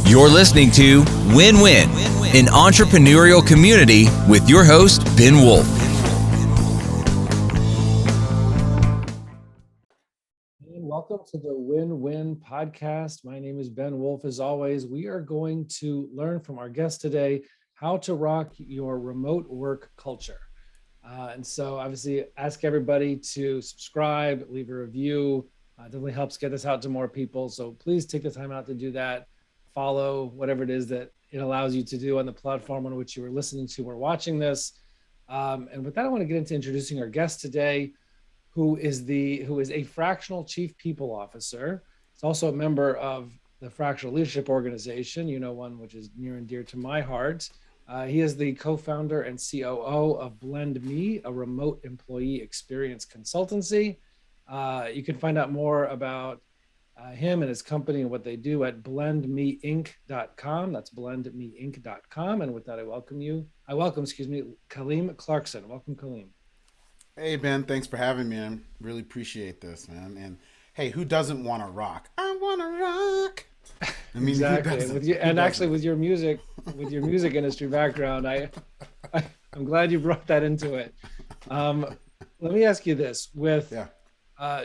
You're listening to Win-Win, an entrepreneurial community with your host, Ben Wolf. Welcome to the Win-Win podcast. My name is Ben Wolf. As always, we are going to learn from our guest today how to rock your remote work culture. And so obviously ask everybody to subscribe, leave a review. Definitely helps get this out to more people. So please take the time out to do that. Follow whatever it is that it allows you to do on the platform on which you are listening to or watching this. And with that, I want to get into introducing our guest today, who is a fractional chief people officer. He's also a member of the Fractional Leadership Organization, one which is near and dear to my heart. He is the co-founder and COO of Blend Me, a remote employee experience consultancy. You can find out more about him and his company and what they do at blendmeinc.com. That's blendmeinc.com. And with that, I welcome Kaleem Clarkson. Welcome, Kaleem. Hey, Ben, thanks for having me. I really appreciate this, man. And hey, who doesn't want to rock? I want to rock. I mean, exactly. With your music industry background, I'm glad you brought that into it. Let me ask you this: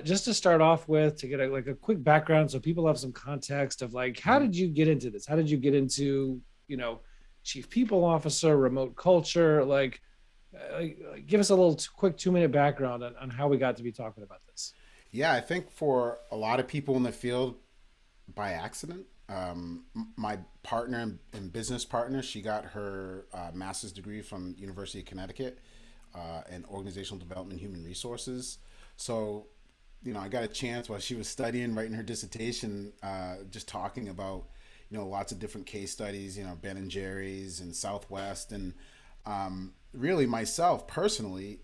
just to start off with, to get a quick background, so people have some context of how did you get into this? How did you get into chief people officer, remote culture? Give us a little quick 2-minute background on how we got to be talking about this. Yeah, I think for a lot of people in the field, by accident. My partner and business partner, she got her master's degree from University of Connecticut in organizational development, human resources. So, I got a chance while she was studying, writing her dissertation, just talking about, lots of different case studies, Ben and Jerry's and Southwest. And really myself personally,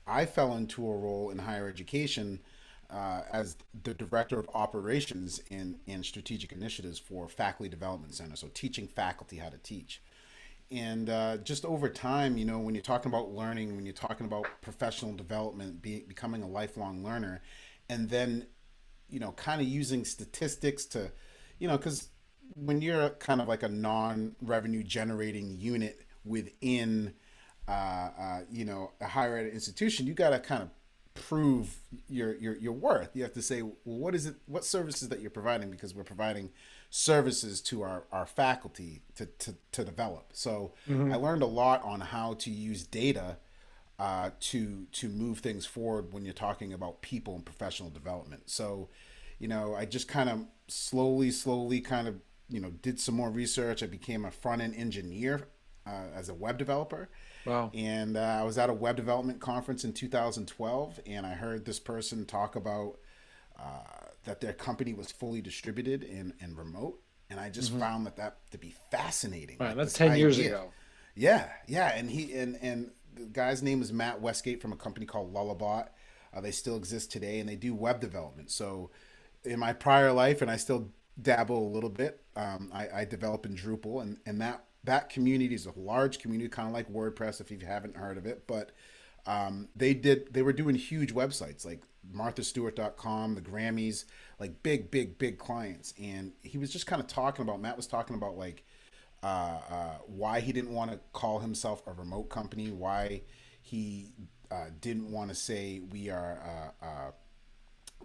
I fell into a role in higher education as the director of operations and strategic initiatives for Faculty Development Center. So teaching faculty how to teach. And just over time, when you're talking about learning, when you're talking about professional development, becoming a lifelong learner, and then, kind of using statistics to, because when you're kind of like a non-revenue generating unit within, a higher ed institution, you got to kind of prove your worth. You have to say, well, what services that you're providing, because we're providing services to our faculty to develop. So I learned a lot on how to use data to move things forward when you're talking about people and professional development. So, I just kind of slowly kind of, did some more research. I became a front-end engineer as a web developer. Wow. And I was at a web development conference in 2012, and I heard this person talk about that their company was fully distributed and remote. And I just found that to be fascinating. Right, that's 10 years ago. Yeah. And and the guy's name is Matt Westgate from a company called Lullabot. They still exist today, and they do web development. So in my prior life, and I still dabble a little bit, I develop in Drupal, and that community is a large community, kind of like WordPress, if you haven't heard of it. But they were doing huge websites like marthastewart.com, the Grammys, like big clients. And he was just kind of Matt was talking about why he didn't want to call himself a remote company, why he didn't want to say we are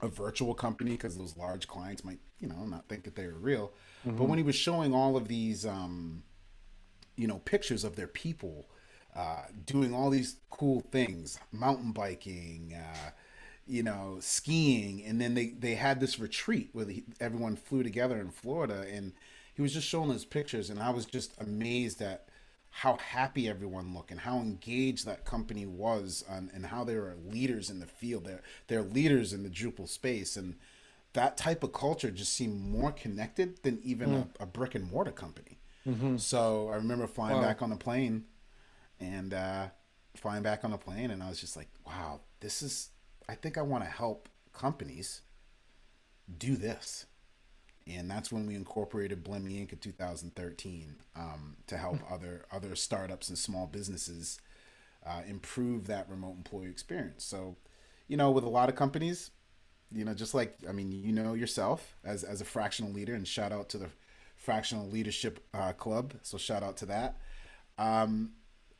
a virtual company, because those large clients might, not think that they were real. But when he was showing all of these, pictures of their people doing all these cool things, mountain biking, skiing, and then they had this retreat where everyone flew together in Florida, and he was just showing those pictures, and I was just amazed at how happy everyone looked and how engaged that company was, and how they were leaders in the field. They're leaders in the Drupal space, and that type of culture just seemed more connected than even a brick and mortar company. So I remember flying back on the plane, and I was just like, wow, I think I want to help companies do this. And that's when we incorporated Blend Me Inc. in 2013 to help other startups and small businesses improve that remote employee experience. So, with a lot of companies, just like, yourself as a fractional leader, and shout out to the fractional leadership club. So shout out to that. Um,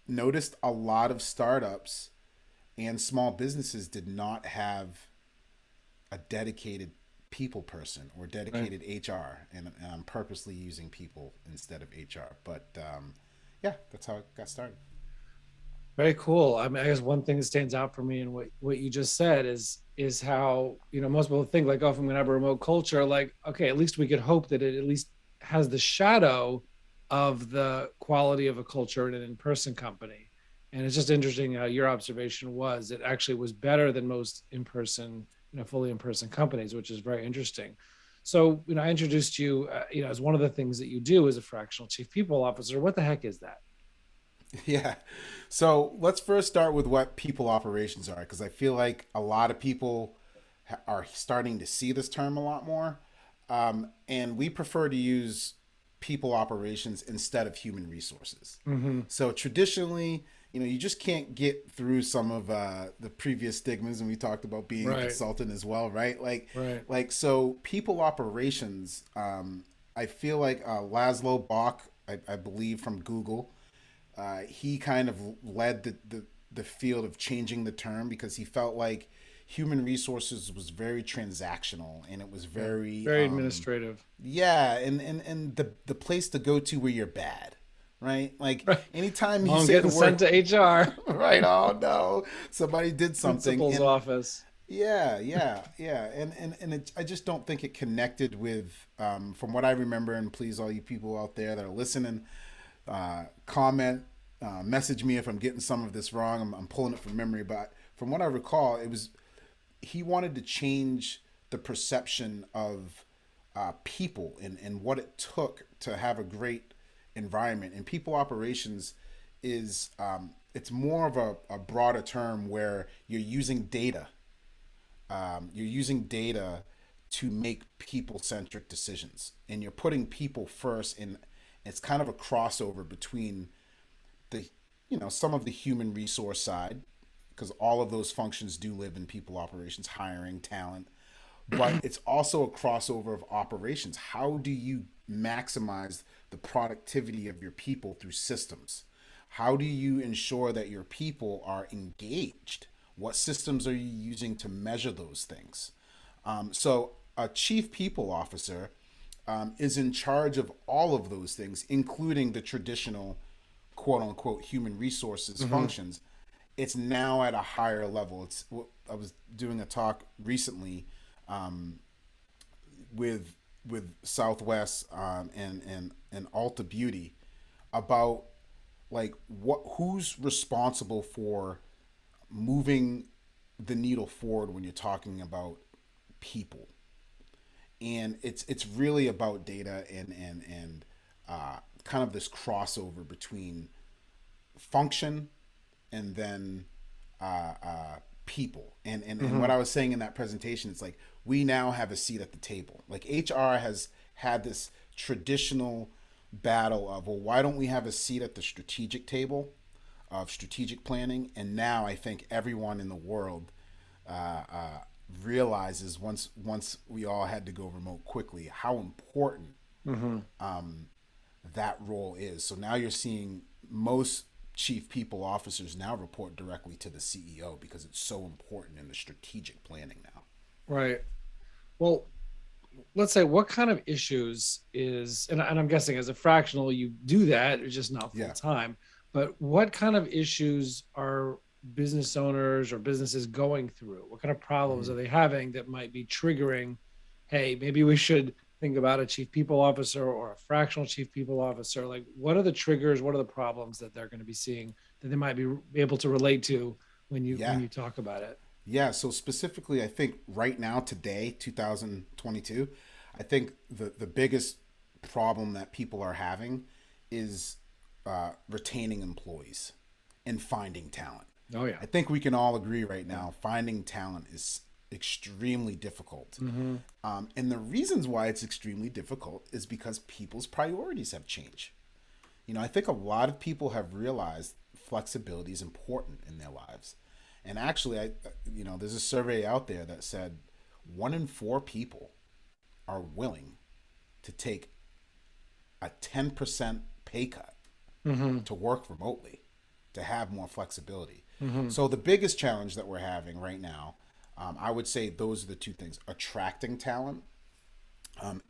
Noticed a lot of startups and small businesses did not have a dedicated people person or Right. dedicated HR, and I'm purposely using people instead of HR. But yeah, that's how it got started. Very cool. I mean, I guess one thing that stands out for me and what you just said is how, most people think like, oh, if I'm gonna have a remote culture, like, okay, at least we could hope that it at least has the shadow of the quality of a culture in an in-person company. And it's just interesting how your observation was it actually was better than most in-person, fully in-person companies, which is very interesting. So, I introduced you, as one of the things that you do as a fractional chief people officer. What the heck is that? Yeah. So let's first start with what people operations are, because I feel like a lot of people are starting to see this term a lot more. And we prefer to use people operations instead of human resources. Hmm. So traditionally, you just can't get through some of the previous stigmas, and we talked about being a Right. consultant as well, right? Right. So people operations. I feel like Laszlo Bach, I believe from Google, he kind of led the field of changing the term because he felt like human resources was very transactional and it was Yeah. very Very administrative. yeah, and the place to go to where you're bad, right? Like Right. anytime Well, you I'm say the getting word sent to HR, right, oh no, somebody did something. principal's And office. yeah, I just don't think it connected with, from what I remember. And please, all you people out there that are listening, comment, message me if I'm getting some of this wrong. I'm pulling it from memory, but from what I recall, it was he wanted to change the perception of people and what it took to have a great environment. And people operations is it's more of a broader term where you're using data to make people centric decisions, and you're putting people first. And it's kind of a crossover between the some of the human resource side, because all of those functions do live in people operations, hiring talent, but it's also a crossover of operations. How do you maximize the productivity of your people through systems? How do you ensure that your people are engaged? What systems are you using to measure those things? So a chief people officer is in charge of all of those things, including the traditional quote unquote human resources Hmm. functions. It's now at a higher level. I was doing a talk recently with Southwest and Alta Beauty about like who's responsible for moving the needle forward when you're talking about people. And it's really about data and kind of this crossover between function and then people. And what Hmm. I was saying in that presentation, it's like we now have a seat at the table. Like HR has had this traditional battle of, well, why don't we have a seat at the strategic table of strategic planning? And now I think everyone in the world uh, uh, realizes, once we all had to go remote quickly, how important Hmm. that role is. So now you're seeing most chief people officers now report directly to the CEO because it's so important in the strategic planning now. Right. Well, let's say what kind of issues and I'm guessing as a fractional, you do that, it's just not full Yeah. time. But what kind of issues are business owners or businesses going through? What kind of problems Mm-hmm. are they having that might be triggering, hey, maybe we should think about a chief people officer or a fractional chief people officer? Like, what are the triggers? What are the problems that they're going to be seeing that they might be able to relate to when Yeah. you talk about it? Yeah. So specifically, I think right now, today, 2022, I think the biggest problem that people are having is retaining employees and finding talent. Oh yeah. I think we can all agree right now finding talent is extremely difficult. Hmm. And the reasons why it's extremely difficult is because people's priorities have changed. I think a lot of people have realized flexibility is important in their lives. And actually, there's a survey out there that said 1 in 4 people are willing to take a 10% pay cut to work remotely, to have more flexibility. So the biggest challenge that we're having right now, I would say those are the two things: attracting talent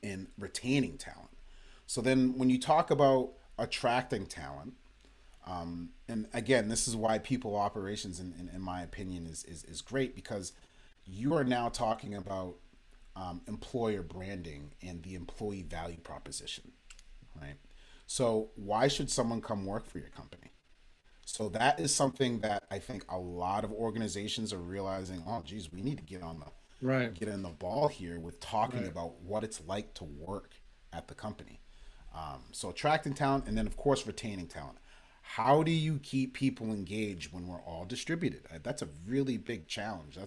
and retaining talent. So then when you talk about attracting talent, and again, this is why people operations, in my opinion, is great, because you are now talking about employer branding and the employee value proposition, right? So why should someone come work for your company? So that is something that I think a lot of organizations are realizing. Oh, geez, we need to get in the ball here with talking about what it's like to work at the company. So attracting talent, and then of course retaining talent. How do you keep people engaged when we're all distributed? That's a really big challenge.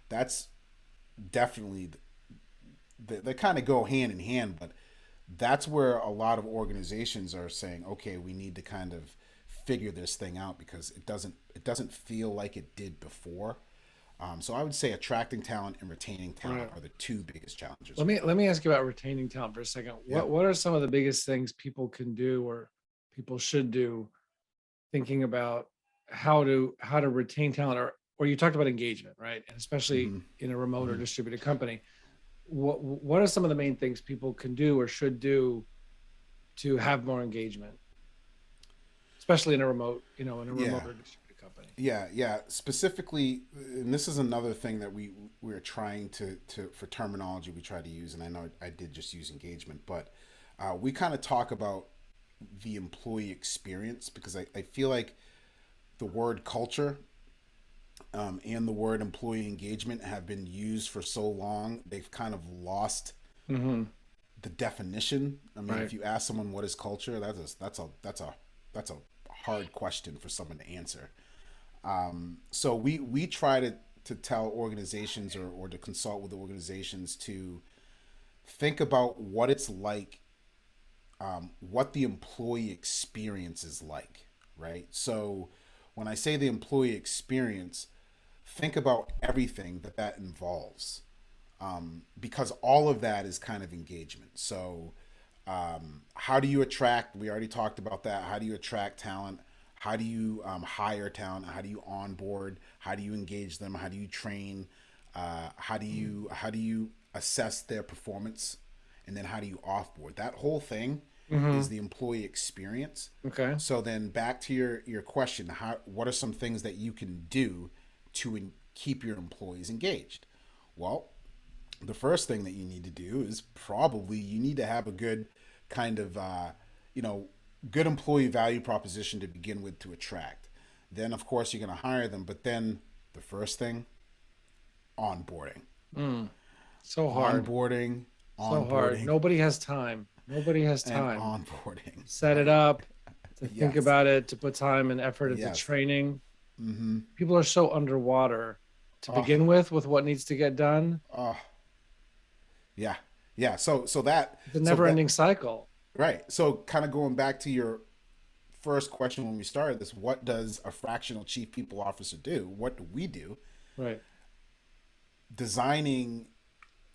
That's definitely, they kind of go hand in hand, but that's where a lot of organizations are saying, okay, we need to kind of figure this thing out, because it doesn't feel like it did before. So I would say attracting talent and retaining talent are the two biggest challenges. Let me ask you about retaining talent for a second. What are some of the biggest things people can do or people should do, thinking about how to retain talent, or you talked about engagement, right? And especially in a remote or distributed company, what are some of the main things people can do or should do to have more engagement, especially in a remote, in a remote or distributed company? Yeah. Specifically, and this is another thing that we're trying to for terminology we try to use, and I know I did just use engagement, but we kind of talk about the employee experience, because I feel like the word culture and the word employee engagement have been used for so long, they've kind of lost the definition. I mean, if you ask someone what is culture, that's a hard question for someone to answer. So we try to tell organizations or to consult with organizations to think about what it's like, what the employee experience is like, right? So when I say the employee experience, think about everything that involves, because all of that is kind of engagement. So how do you attract? We already talked about that. How do you attract talent? How do you hire talent? How do you onboard? How do you engage them? How do you train? How do you assess their performance? And then how do you offboard? That whole thing is the employee experience. Okay. So then back to your question, what are some things that you can do to keep your employees engaged? Well, the first thing that you need to do is probably you need to have a good kind of, good employee value proposition to begin with to attract. Then, of course, you're going to hire them. But then the first thing, onboarding. So hard. Onboarding. So hard. Nobody has time. Nobody has time. And onboarding. Set it up, to think about it, to put time and effort into training. People are so underwater to begin with what needs to get done. Yeah. So that the never-ending cycle. Right. So kind of going back to your first question when we started this, what does a fractional chief people officer do? What do we do? Right. Designing,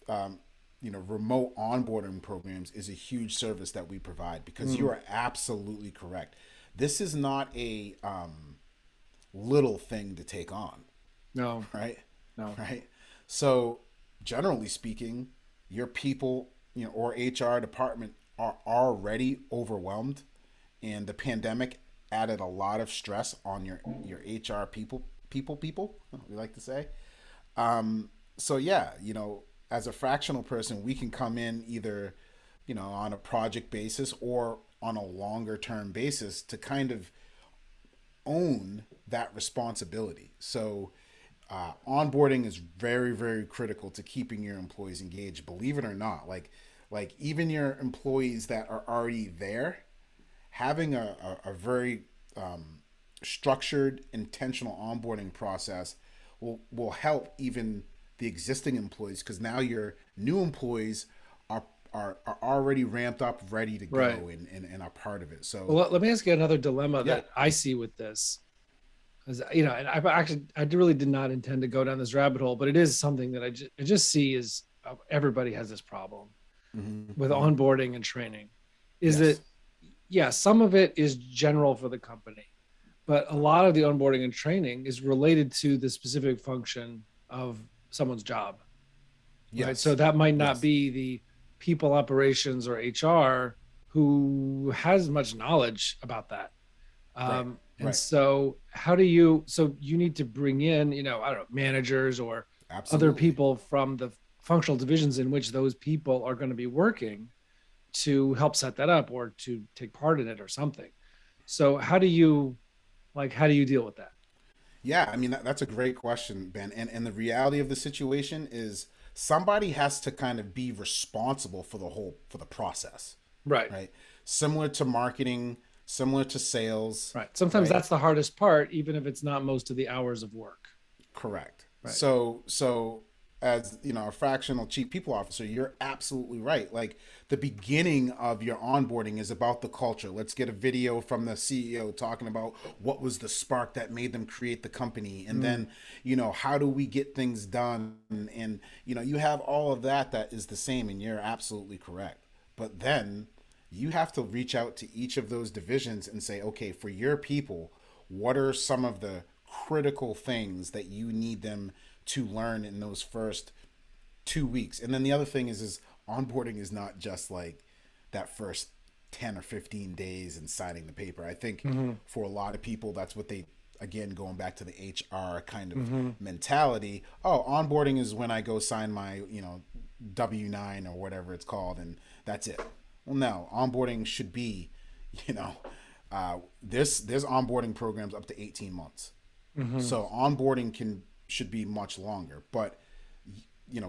remote onboarding programs is a huge service that we provide, because you are absolutely correct. This is not a little thing to take on. No. Right? No. Right? So generally speaking, your people, or HR department are already overwhelmed, and the pandemic added a lot of stress on your HR people, we like to say. So yeah, as a fractional person, we can come in either, on a project basis or on a longer term basis to kind of own that responsibility. So onboarding is very, very critical to keeping your employees engaged. Believe it or not, like even your employees that are already there, having a very structured, intentional onboarding process will help even the existing employees, because now your new employees are already ramped up, ready to go, and are part of it. So let me ask you another dilemma that I see with this. And I really did not intend to go down this rabbit hole, but it is something that I just see is everybody has this problem with onboarding and training. is Yes. it, yeah, some of it is general for the company, but a lot of the onboarding and training is related to the specific function of someone's job, right? So Yes. that might not Yes. be the people operations or HR who has much knowledge about that. Right. And Right. so how do you, so you need to bring in, I don't know, managers or other Absolutely. people from the functional divisions in which those people are going to be working to help set that up or to take part in it or something. So how do you deal with that? Yeah, I mean that's a great question, Ben. And the reality of the situation is somebody has to kind of be responsible for the process, Right. right? Similar to marketing, similar to sales, Right. Sometimes right? that's the hardest part, even if it's not most of the hours of work. Correct. Right. So as you know, a fractional chief people officer, you're absolutely right. Like the beginning of your onboarding is about the culture. Let's get a video from the CEO talking about what was the spark that made them create the company, and Mm, then how do we get things done, and you have all of that is the same, and you're absolutely correct. But then you have to reach out to each of those divisions and say, okay, for your people, what are some of the critical things that you need them to learn in those first 2 weeks? And then the other thing is onboarding is not just like that first 10 or 15 days and signing the paper. I think mm-hmm, for a lot of people, that's what they, again, going back to the HR kind of mm-hmm. mentality. Oh, onboarding is when I go sign my, W-9 or whatever it's called, and that's it. Well, no, onboarding should be, you know, there's onboarding programs up to 18 months. Mm-hmm. So onboarding should be much longer. But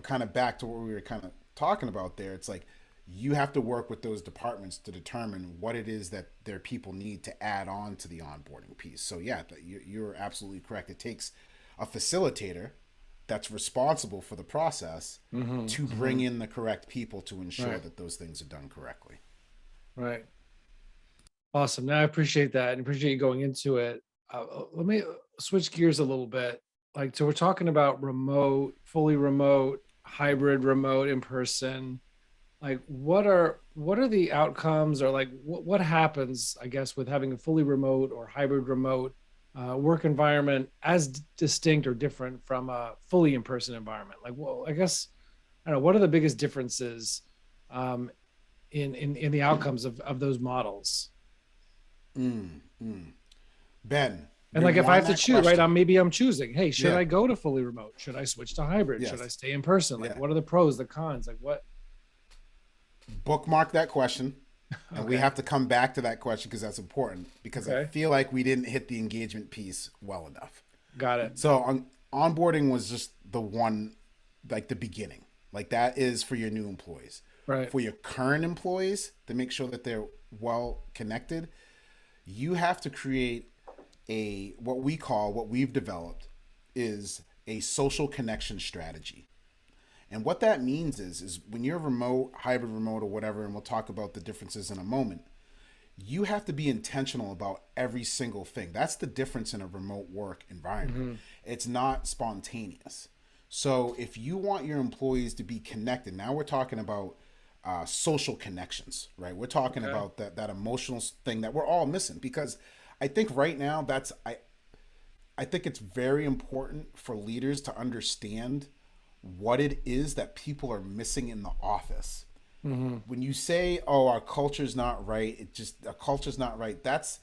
kind of back to what we were kind of talking about there, it's like you have to work with those departments to determine what it is that their people need to add on to the onboarding piece. So yeah, you're absolutely correct. It takes a facilitator that's responsible for the process Mm-hmm. to Mm-hmm. bring in the correct people to ensure Right. that those things are done correctly. Right. Awesome. Now I appreciate that and appreciate you going into it. Let me switch gears a little bit. Like, so we're talking about remote, fully remote, hybrid, remote, in person. Like, what are the outcomes, or like what happens, I guess, with having a fully remote or hybrid remote work environment as distinct or different from a fully in person environment? Like, well, I guess I don't know. What are the biggest differences um, in the outcomes of those models? Mm, mm. Ben, And like if I rewind have to that choose, right, question. I'm choosing, hey, should Yeah. I go to fully remote? Should I switch to hybrid? Should I Yes. stay in person? Like Yeah. what are the pros, the cons? Like what? Bookmark that question. And we Okay. have to come back to that question because that's important, because I Okay. feel like we didn't hit the engagement piece well enough. Got it. So onboarding was just the one, like the beginning. Like that is for your new employees. Right. For your current employees, to make sure that they're well connected, you have to create what we've developed is a social connection strategy. And what that means is when you're remote, hybrid remote, or whatever, and we'll talk about the differences in a moment, you have to be intentional about every single thing. That's the difference in a remote work environment. Mm-hmm. It's not spontaneous. So if you want your employees to be connected, now we're talking about social connections, right? We're talking Okay. about that emotional thing that we're all missing, because I think right now I think it's very important for leaders to understand what it is that people are missing in the office. Mm-hmm. When you say, "Oh, our culture's not right," our culture's not right. That's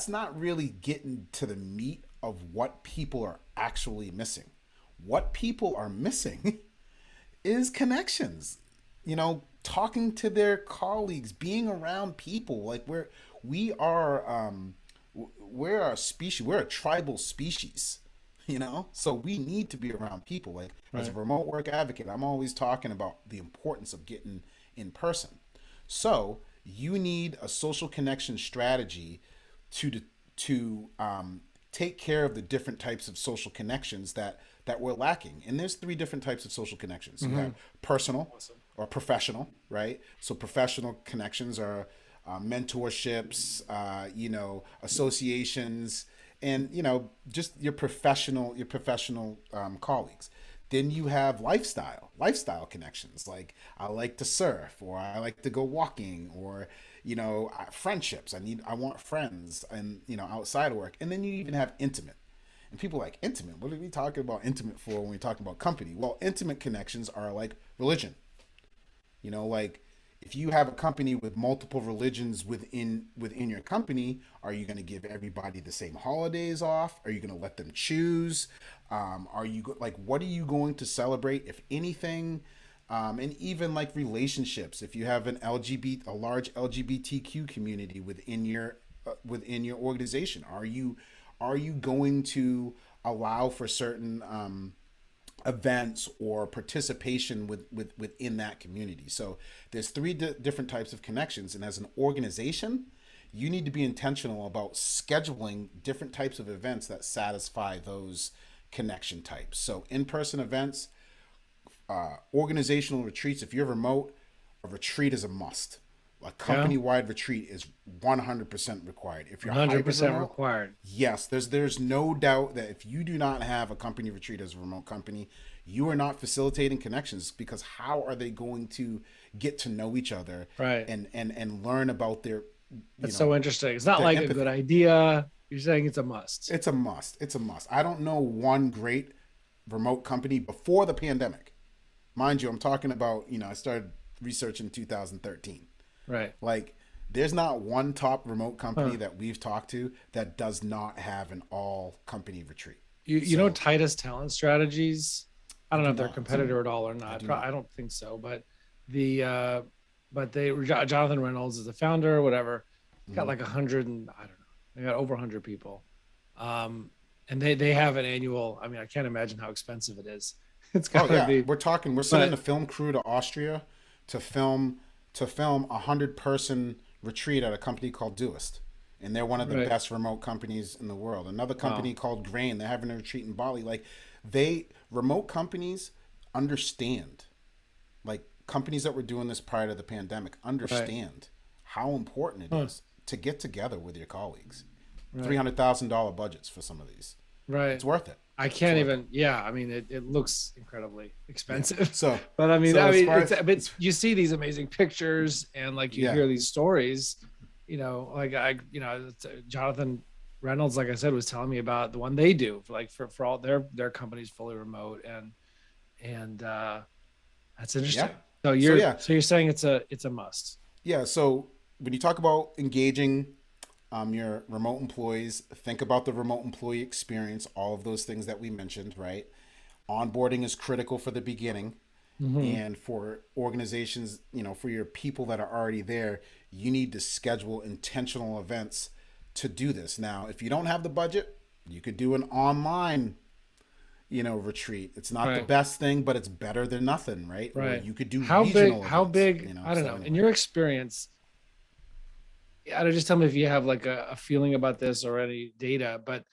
not really getting to the meat of what people are actually missing. What people are missing is connections. Talking to their colleagues, being around people. Like we are we're a species, we're a tribal species, so we need to be around people. Like as a Right. remote work advocate, I'm always talking about the importance of getting in person. So you need a social connection strategy to take care of the different types of social connections that we're lacking. And there's three different types of social connections. You Mm-hmm. have personal Awesome. or professional, right? So professional connections are mentorships, associations, and just your professional colleagues. Then you have lifestyle connections. Like I like to surf, or I like to go walking, or friendships. I want friends, and outside of work. And then you even have intimate. And people are like, intimate? What are we talking about intimate for when we talk about company? Well, intimate connections are like religion. Like if you have a company with multiple religions within your company, are you going to give everybody the same holidays off? Are you going to let them choose? Like, what are you going to celebrate, if anything? And even like relationships, if you have a large LGBTQ community within your organization, are you going to allow for certain events or participation within that community? So there's three different types of connections, and as an organization, you need to be intentional about scheduling different types of events that satisfy those connection types. So in-person events, organizational retreats. If you're remote, a retreat is a must. A company-wide retreat is 100% required. If you're 100% remote, required. yes, there's no doubt that if you do not have a company retreat as a remote company, you are not facilitating connections, because how are they going to get to know each other, Right. and learn about their That's so interesting. It's not like empathy. a good idea. You're saying it's a must. It's a must. It's a must. I don't know one great remote company before the pandemic. Mind you, I'm talking about, I started research in 2013. Right. Like, there's not one top remote company that we've talked to that does not have an all company retreat. You know Titus Talent Strategies? I don't know if they're a not. competitor at all or not. I don't think so. But Jonathan Reynolds is the founder or whatever. Got like 100 and I don't know. They got over 100 people. And they have an annual. I mean, I can't imagine how expensive it is. It's gotta be. We're sending a film crew to Austria to film a 100-person retreat at a company called Doist. And they're one of the best remote companies in the world. Another company called Grain, they're having a retreat in Bali. Like, remote companies understand, like companies that were doing this prior to the pandemic understand how important it is to get together with your colleagues. $300,000 budgets for some of these. Right. It's worth it. I can't even. Yeah, I mean, it looks incredibly expensive. Yeah. So, but I mean, but you see these amazing pictures, and like you hear these stories. Jonathan Reynolds, like I said, was telling me about the one they do for all their companies fully remote, and that's interesting. Yeah. So you're saying it's a must. Yeah. So when you talk about engaging your remote employees, think about the remote employee experience, all of those things that we mentioned, right? Onboarding is critical for the beginning. And for organizations, for your people that are already there, you need to schedule intentional events to do this. Now, if you don't have the budget, you could do an online, retreat. It's not the best thing, but it's better than nothing, right? Right. Or you could do how regional big, events, I don't know. In your experience, just tell me if you have like a feeling about this or any data, but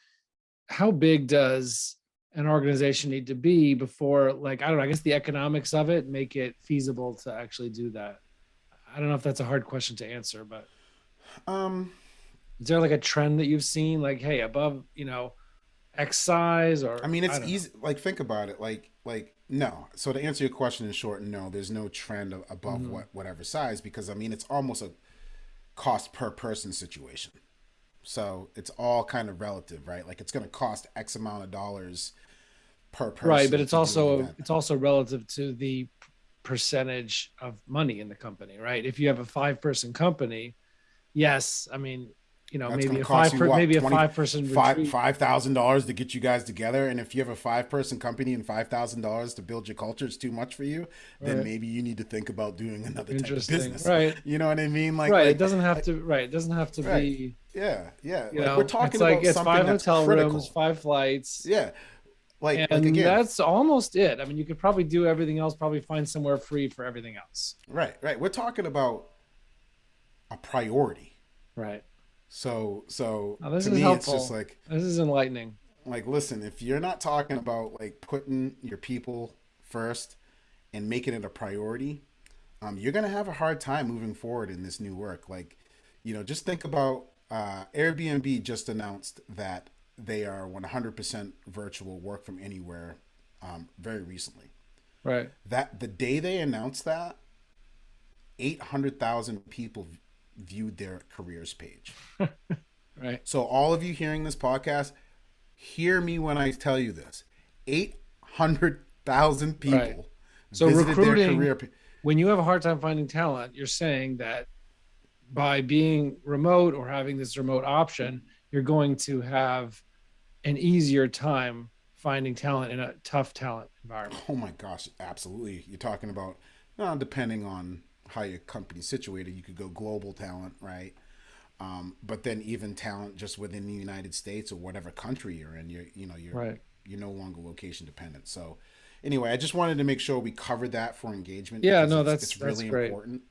how big does an organization need to be before, like, I don't know, I guess the economics of it make it feasible to actually do that? I don't know if that's a hard question to answer, but is there like a trend that you've seen, like, hey, above, X size? Or I mean, it's easy. Like, think about it. Like no. So to answer your question in short, no, there's no trend above whatever size, because I mean, it's almost a cost per person situation. So it's all kind of relative, right? Like, it's going to cost X amount of dollars per person. Right, but it's also relative to the percentage of money in the company, right? If you have a 5-person company, yes, I mean, maybe a 5-person retreat, $5,000 to get you guys together. And if you have a 5-person company and $5,000 to build your culture is too much for you, then maybe you need to think about doing another type of business. Right. You know what I mean? It doesn't have to. Right. It doesn't have to be. Yeah. We're talking about it's 5 hotel rooms, 5 flights. Yeah. And again, that's almost it. I mean, you could probably do everything else. Probably find somewhere free for everything else. Right. We're talking about a priority. Right. So this to is me, helpful. it's just like, this is enlightening. Like, listen, if you're not talking about like putting your people first and making it a priority, you're gonna have a hard time moving forward in this new work. Like, just think about Airbnb just announced that they are 100% virtual work from anywhere very recently. Right. That the day they announced that, 800,000 people viewed their careers page. Right. So all of you hearing this podcast, hear me when I tell you this. 800,000 Right. people So visited their recruiting, career. when you have a hard time finding talent, you're saying that by being remote or having this remote option, you're going to have an easier time finding talent in a tough talent environment. Oh my gosh, absolutely. You're talking about, depending on how your company's situated, you could go global talent, right? But then even talent just within the United States or whatever country you're in, Right. you're no longer location dependent. So anyway, I just wanted to make sure we covered that for engagement Yeah, because no, it's that's really great. important.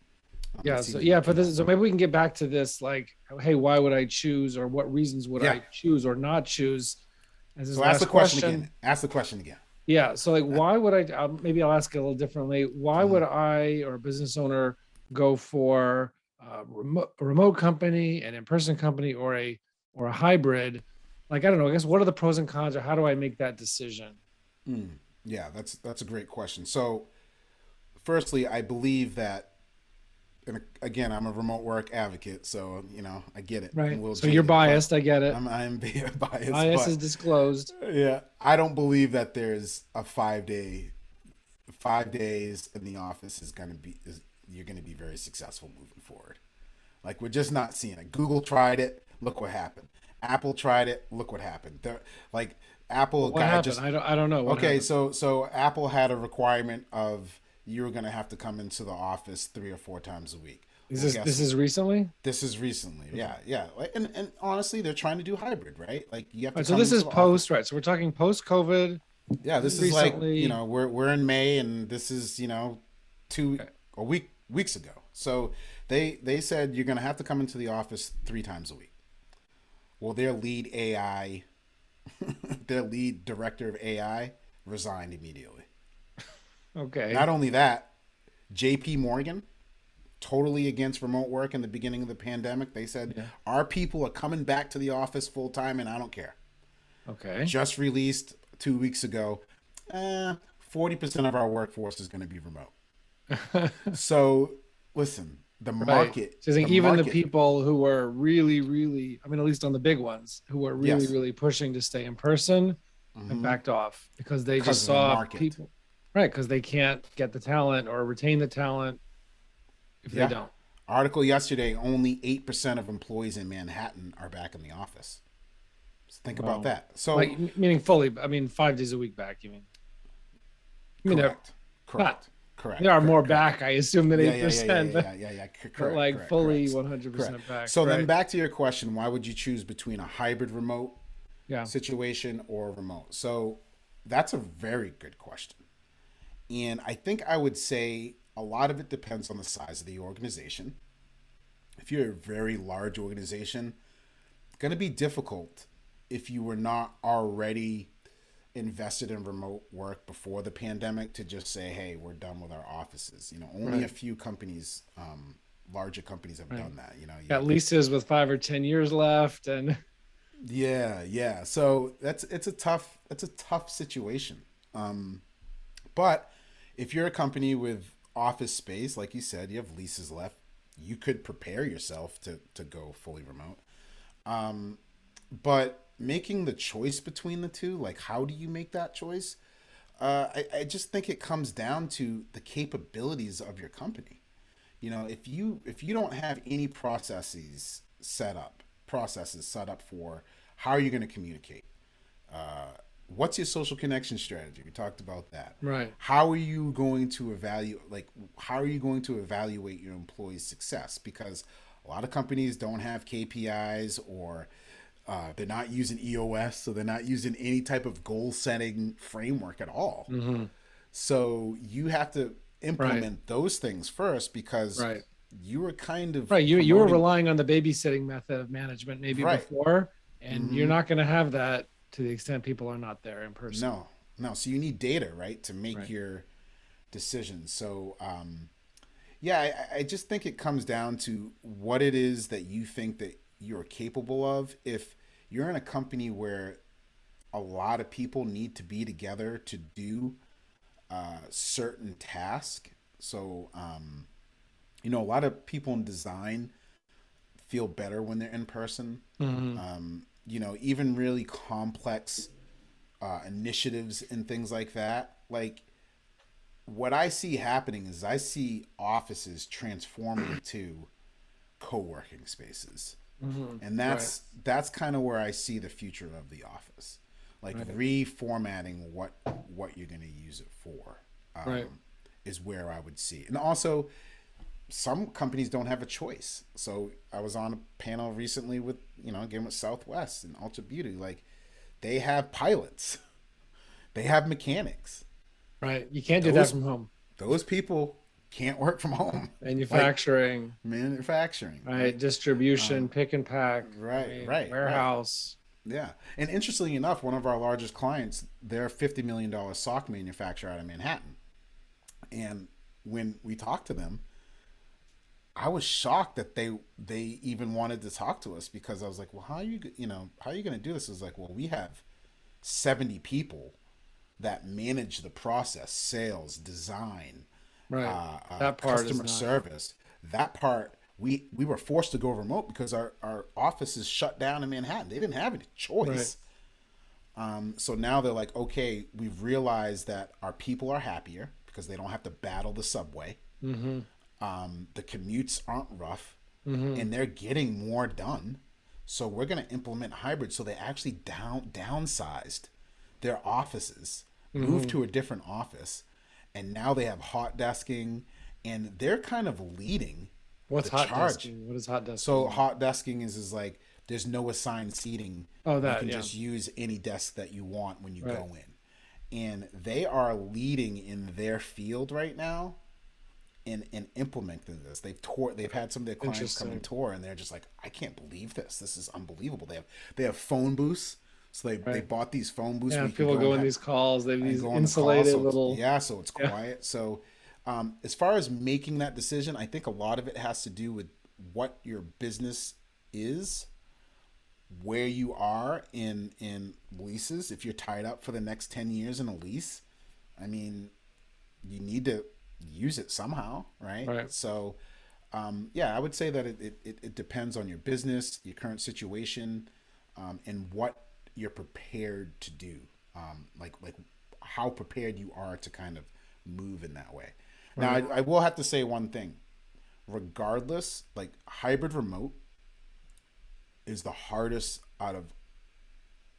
Yeah. It's So even, yeah, for this, so maybe we can get back to this, like, hey, why would I choose, or what reasons would yeah. I choose or not choose? As his So ask the last question again. question. Ask the question again. Yeah. So like, why would I? Maybe I'll ask it a little differently. Why Mm-hmm. would I or a business owner go for a remote company, an in-person company, or a hybrid? Like, I don't know. I guess what are the pros and cons, or how do I make that decision? Yeah, that's a great question. So firstly, I believe that, and again, I'm a remote work advocate, so I get it. I'm a Right. little So you're jaded, but biased. I get it. I'm biased, Bias is but disclosed. yeah, I don't believe that there's a 5 days in the office you're gonna be very successful moving forward. Like we're just not seeing it. Google tried it, look what happened. Apple tried it, look what happened. Like Apple What guy happened? just I don't know what okay. happened. So Apple had a requirement of you were gonna have to come into the office 3 or 4 times a week. Is Well, this is recently? this is recently, Okay. yeah. And honestly, they're trying to do hybrid, right? Like you have All to right. So come this into is the office. post, right? So we're talking post COVID. Yeah, This is this is like recently. we're in May, and this is two Okay. a weeks ago. So they said you're gonna have to come into the office 3 times a week. Well, their lead AI, their lead director of AI resigned immediately. Okay. Not only that, J.P. Morgan, totally against remote work in the beginning of the pandemic. They said Yeah. our people are coming back to the office full time, and I don't care. Okay. Just released 2 weeks ago. 40% of our workforce is going to be remote. So listen, Right. So I the think even the market, people who were really, really, I mean, at least on the big ones, who were really, yes, really pushing to stay in person have hmm backed off because they because just of the saw market. people, right? Because they can't get the talent or retain the talent if they Yeah. don't. Article yesterday, only 8% of employees in Manhattan are back in the office. So think about Well, that. So, like meaning fully, I mean, 5 days a week back, you mean? I mean, they're correct, not, correct, there correct, are more correct, correct. back, I assume, than Yeah, yeah, yeah, yeah, 8%, yeah, yeah, yeah, yeah. but Correct, like correct, fully correct, correct. 100% back, So then right? back to your question, why would you choose between a hybrid remote Yeah. situation or remote? So that's a very good question. And I think I would say a lot of it depends on the size of the organization. If you're a very large organization, it's going to be difficult if you were not already invested in remote work before the pandemic to just say, hey, we're done with our offices. Only a Right. few companies, larger companies have Right. done that. You Got have to, leases with 5 or 10 years left, and yeah, yeah. So it's a tough situation. But if you're a company with office space, like you said, you have leases left, you could prepare yourself to go fully remote. But making the choice between the two, like how do you make that choice? I just think it comes down to the capabilities of your company. If you don't have any processes set up for how are you going to communicate, what's your social connection strategy? We talked about that. right. How are you going to evaluate, your employees' success? Because a lot of companies don't have KPIs, or they're not using EOS, so they're not using any type of goal setting framework at all. Hmm. So you have to Right. implement those things first because Right. you were kind of Right. You were promoting, relying on the babysitting method of management maybe right. before, and you're hmm not going to have that to the extent people are not there in person. No, no. So you need data, right, to make Right. your decisions. So, yeah, I just think it comes down to what it is that you think that you're capable of. If you're in a company where a lot of people need to be together to do certain task, so a lot of people in design feel better when they're in person. Mm-hmm. Even really complex initiatives and things like that. Like, what I see happening is I see offices transforming to co-working spaces. Mm-hmm. And Right. that's kind of where I see the future of the office, like Right. reformatting what you're going to use it for, Right. is where I would see. And also, some companies don't have a choice. So I was on a panel recently with, again, with Southwest and Ultra Beauty. Like, they have pilots, they have mechanics. Right. You can't do that Those from home. those people can't work from home. Like, Manufacturing, manufacturing, right? right? Distribution, pick and pack, I Right, mean, right, right. warehouse. Yeah. And interestingly enough, one of our largest clients, they're a $50 million sock manufacturer out of Manhattan. And when we talked to them, I was shocked that they even wanted to talk to us, because I was like, well, how are you going to do this? It's like, well, we have 70 people that manage the process, sales, design, Right. That part is customer not. service. That part, we were forced to go remote because our office is shut down in Manhattan. They didn't have any Right. choice. So now they're like, okay, we've realized that our people are happier because they don't have to battle the subway. Mm-hmm. The commutes aren't rough, Mm-hmm. and they're getting more done. So we're going to implement hybrid. So they actually downsized their offices, moved Mm-hmm. to a different office, and now they have hot desking, and they're kind of leading What's the hot charge. desking? What does hot desking So mean? hot desking is like, there's no assigned seating. Oh, You that, can yeah. just use any desk that you want when you Right. go in. And they are leading in their field right now in implementing this. They've had some of their clients come and Interesting. tour, and they're just like, I can't believe this. This is unbelievable. They have phone booths. So they Right. bought these phone booths Yeah. where you can People go go in these calls. They have and these go on the call. insulated So little. so it's Yeah. quiet. So as far as making that decision, I think a lot of it has to do with what your business is, where you are in leases. If you're tied up for the next 10 years in a lease, I mean, you need to use it somehow, right? Right. So yeah, I would say that it depends on your business, your current situation, and what you're prepared to do, like how prepared you are to kind of move in that way. Now, Right. I will have to say one thing. Regardless, like, hybrid remote is the hardest out of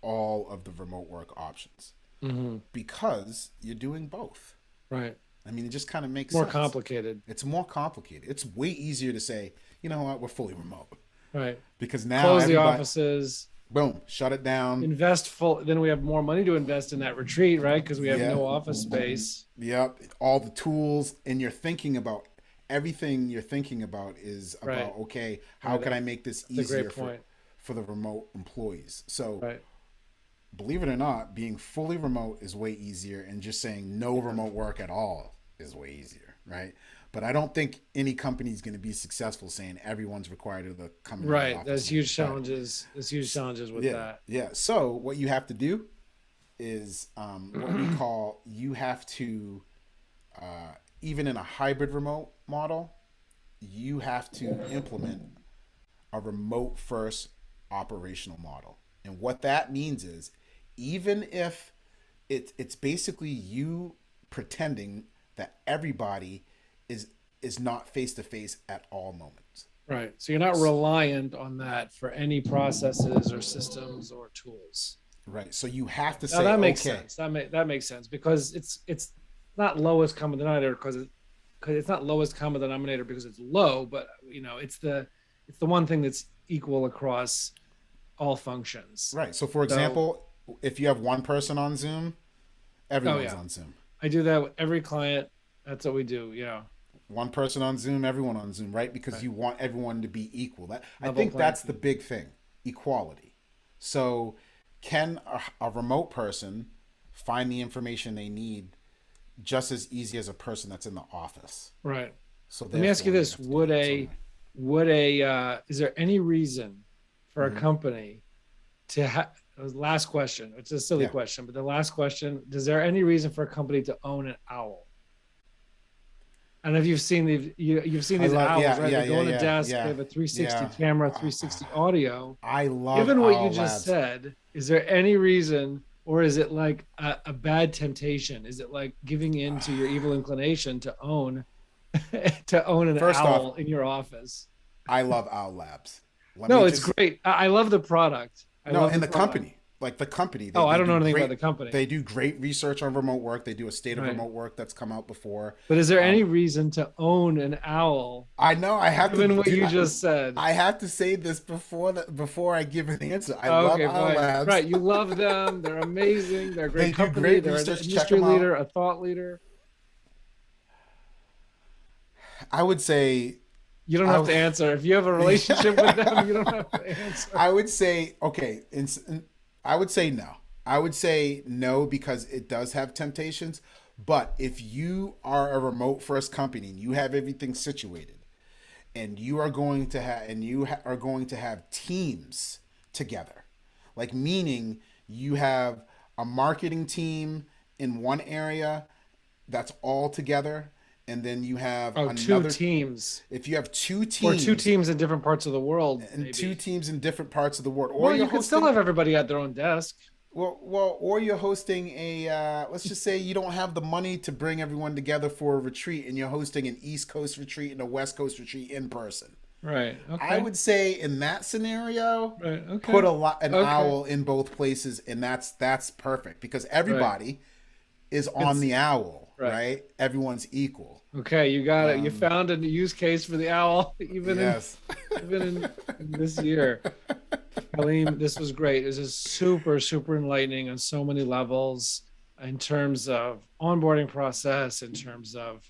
all of the remote work options, Mm-hmm. because you're doing both. Right. I mean, it just kind of makes More sense. complicated. It's more complicated. It's way easier to say, you know what, we're fully remote, Right. because now Close the everybody, offices. boom, shut it down. Invest full. Then we have more money to invest in that retreat, right? Because we have Yeah, no office space. yep, all the tools, and you're thinking about everything. You're thinking about is Right. about, okay, how Right. can I make this That's a great easier point. for the remote employees? So Right. believe it or not, being fully remote is way easier, and just saying no remote work at all is way easier, right? But I don't think any company is going to be successful saying everyone's required to come into the Right. office. There's huge Right. challenges. There's huge challenges with Yeah, that. yeah. So what you have to do is what we call, you have to, even in a hybrid remote model, you have to implement a remote first operational model. And what that means is, even if it's basically you pretending that everybody is not face to face at all moments. Right. So you're not reliant on that for any processes or systems or tools. Right. So you have to Now say, that makes okay, sense. That makes sense because it's not lowest common denominator because it's not lowest common denominator because it's low, but it's the one thing that's equal across all functions. right. So for So example, if you have one person on Zoom, oh everyone's yeah, on Zoom. I do that with every client. That's what we do. Yeah. One person on Zoom, everyone on Zoom, right? Because Right. you want everyone to be equal. That, I Level think playing that's the field. big thing, equality. So can a remote person find the information they need just as easy as a person that's in the office? Right. So Let me ask you therefore, this: have to do that. So anyway. is there any reason for a Mhm. company to have? Last question. It's a silly Yeah. question, but the last question: is there any reason for a company to own an owl? And if you've seen you've seen these owls, right? They go on a desk. They have a 360 camera, 360 audio. I love. Given what you Labs. just said, is there any reason, or is it like a bad temptation? Is it like giving in to your evil inclination to own an owl in your office? I love Owl Labs. It's great. I love the product. The company. Like the company. I don't know anything about the company. They do great research on remote work. They do a state of remote work that's come out before. But is there any reason to own an owl? I know. I have given what you just said. I have to say this before I give an answer. I love Owl Labs. Right. You love them. They're amazing. They're a great company. They're an industry leader, a thought leader. I would say. You don't have to answer. If you have a relationship with them, you don't have to answer. I would say, okay. I would say no. I would say no because it does have temptations. But if you are a remote first company and you have everything situated, and you are going to have teams together, like meaning you have a marketing team in one area that's all together, and then you have two teams. If you have two teams, or two teams in different parts of the world, and maybe. Two teams in different parts of the world, or you can still have everybody at their own desk. Well, or you're hosting a. Let's just say you don't have the money to bring everyone together for a retreat, and you're hosting an East Coast retreat and a West Coast retreat in person. Right. Okay. I would say in that scenario, put an owl in both places, and that's perfect because everybody is on the owl. Right. Everyone's equal. Okay, you got it. You found a use case for the owl, even in this year. Kaleem, this was great. This is super, super enlightening on so many levels in terms of onboarding process, in terms of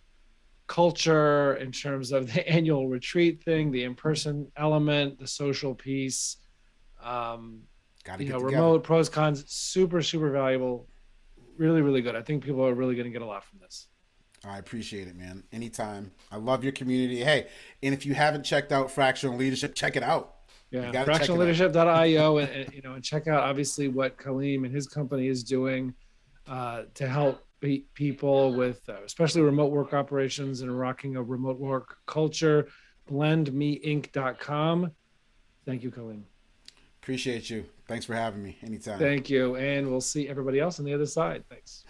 culture, in terms of the annual retreat thing, the in-person element, the social piece, remote pros, cons, super, super valuable. Really, really good. I think people are really going to get a lot from this. I appreciate it, man. Anytime. I love your community. Hey, and if you haven't checked out Fractional Leadership, check it out. Yeah, fractionalleadership.io and check out obviously what Kaleem and his company is doing to help people with especially remote work operations and rocking a remote work culture. blendmeinc.com. Thank you, Kaleem. Appreciate you. Thanks for having me. Anytime. Thank you. And we'll see everybody else on the other side. Thanks.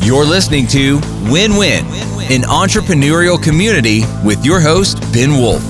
You're listening to Win Win, an entrepreneurial community with your host, Ben Wolf.